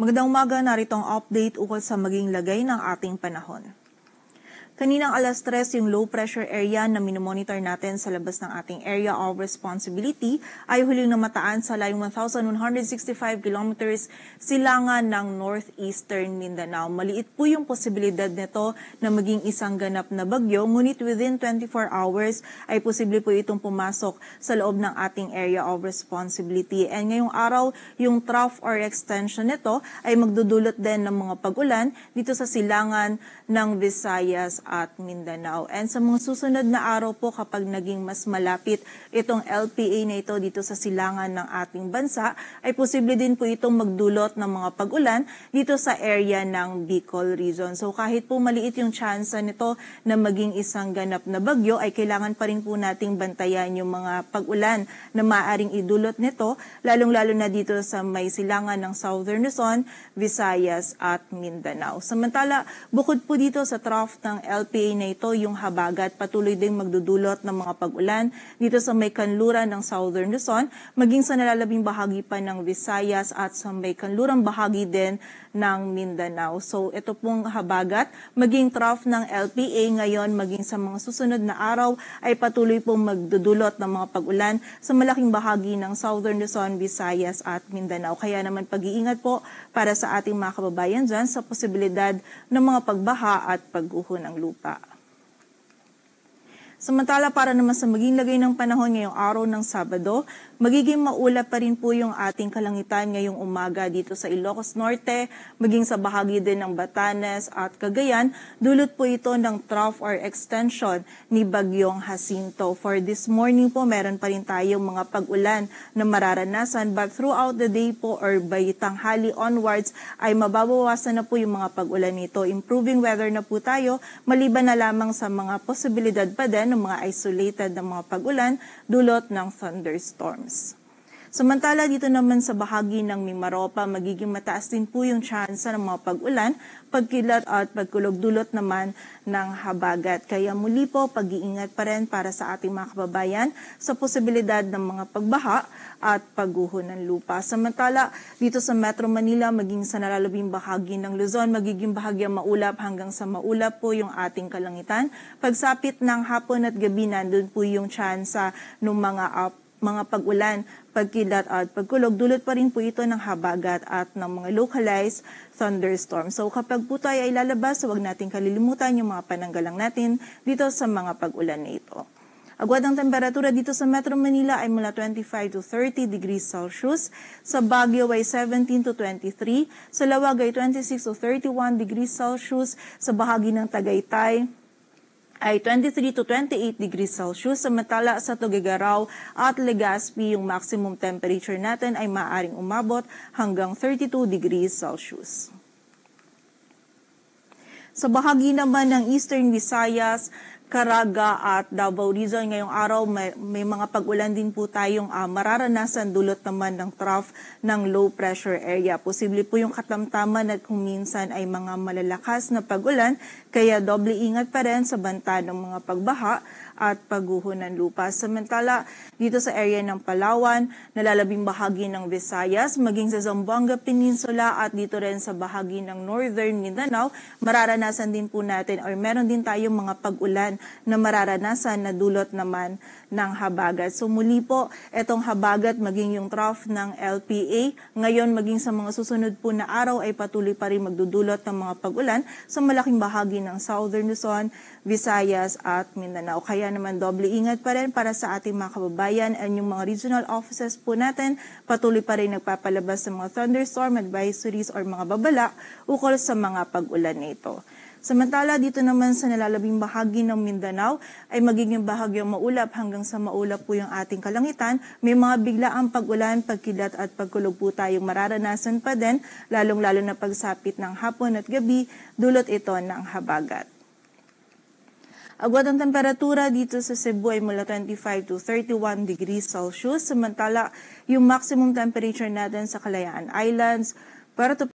Magandang umaga, narito ang update ukol sa maging lagay ng ating panahon. Kaninang alas 3, yung low pressure area na minomonitor natin sa labas ng ating area of responsibility ay huling namataan sa layong 1,165 kilometers silangan ng northeastern Mindanao. Maliit po yung posibilidad nito na maging isang ganap na bagyo, ngunit within 24 hours ay posible po itong pumasok sa loob ng ating area of responsibility. And ngayong araw, yung trough or extension nito ay magdudulot din ng mga pag-ulan dito sa silangan ng Visayas at Mindanao. And sa mga susunod na araw po, kapag naging mas malapit itong LPA na ito dito sa silangan ng ating bansa, ay posible din po itong magdulot ng mga pag-ulan dito sa area ng Bicol region. So kahit po maliit yung chance nito na maging isang ganap na bagyo, ay kailangan pa rin po nating bantayan yung mga pag-ulan na maaaring idulot nito, lalong-lalo na dito sa may silangan ng Southern Luzon, Visayas at Mindanao. Samantala, bukod po dito sa trough ng LPA na ito, yung habagat patuloy ding magdudulot ng mga pag-ulan dito sa may kanluran ng Southern Luzon, maging sa nalalabing bahagi pa ng Visayas at sa may kanlurang bahagi din ng Mindanao. So ito pong habagat, maging trough ng LPA ngayon, maging sa mga susunod na araw ay patuloy pong magdudulot ng mga pag-ulan sa malaking bahagi ng Southern Luzon, Visayas at Mindanao. Kaya naman pag-iingat po para sa ating mga kababayan dyan sa posibilidad ng mga pagbaha at pagguho ng lupa. Samantala, para naman sa maging lagay ng panahon ngayong araw ng Sabado, magiging maulap pa rin po yung ating kalangitan ngayong umaga dito sa Ilocos Norte, maging sa bahagi din ng Batanes at Cagayan. Dulot po ito ng trough or extension ni Bagyong Jacinto. For this morning po, meron pa rin tayong mga pag-ulan na mararanasan, but throughout the day po or by tanghali onwards ay mababawasan na po yung mga pag-ulan nito. Improving weather na po tayo, maliban na lamang sa mga posibilidad pa din ng mga isolated na mga pag-ulan dulot ng thunderstorms. Samantala, dito naman sa bahagi ng Mimaropa, magiging mataas din po yung tsansa ng mga pag-ulan, pagkilat at pagkulog dulot naman ng habagat. Kaya muli po, pag-iingat pa rin para sa ating mga kababayan sa posibilidad ng mga pagbaha at pagguho ng lupa. Samantala, dito sa Metro Manila, maging sa nalalabing bahagi ng Luzon, magiging bahagyang maulap hanggang sa maulap po yung ating kalangitan. Pagsapit ng hapon at gabi, nandun po yung tsansa ng mga pag-ulan, pagkilat at pagkulog. Dulot pa rin po ito ng habagat at ng mga localized thunderstorm. So kapag po tayo ay lalabas, huwag natin kalilimutan yung mga pananggalang natin dito sa mga pag-ulan na ito. Agwad ang temperatura dito sa Metro Manila ay mula 25 to 30 degrees Celsius. Sa Baguio ay 17 to 23. Sa Lawag ay 26 to 31 degrees Celsius. Sa bahagi ng Tagaytay ay 23 to 28 degrees Celsius. Samantala sa Tuguegarao at Legazpi, yung maximum temperature natin ay maaaring umabot hanggang 32 degrees Celsius. Sa bahagi naman ng Eastern Visayas, Caraga at Davao Region, ngayong araw may mga pag-ulan din po tayong mararanasan dulot naman ng trough ng low pressure area. Posible po yung katamtaman at kung minsan ay mga malalakas na pag-ulan, kaya doble ingat pa rin sa banta ng mga pagbaha at pagguho ng lupa. Samantala, dito sa area ng Palawan, nalalabing bahagi ng Visayas, maging sa Zamboanga Peninsula at dito rin sa bahagi ng Northern Mindanao, mararanasan din po natin or meron din tayong mga pag-ulan na mararanasan na dulot naman ng habagat. So muli po, etong habagat maging yung trough ng LPA, ngayon maging sa mga susunod po na araw ay patuloy pa rin magdudulot ng mga pag-ulan sa malaking bahagi ng Southern Luzon, Visayas at Mindanao. Kaya naman doble ingat pa rin para sa ating mga kababayan and yung mga regional offices po natin patuloy pa rin nagpapalabas ng mga thunderstorm advisories or mga babala ukol sa mga pag-ulan nito. Samantala, dito naman sa nalalabing bahagi ng Mindanao ay magiging bahagyang maulap hanggang sa maulap po yung ating kalangitan. May mga biglaang pag-ulan, pagkilat at pagkulog po tayong mararanasan pa din, lalong-lalo na pagsapit ng hapon at gabi, dulot ito ng habagat. Agwat ang temperatura dito sa Cebu ay mula 25 to 31 degrees Celsius. Samantala, yung maximum temperature natin sa Kalayaan Islands, Puerto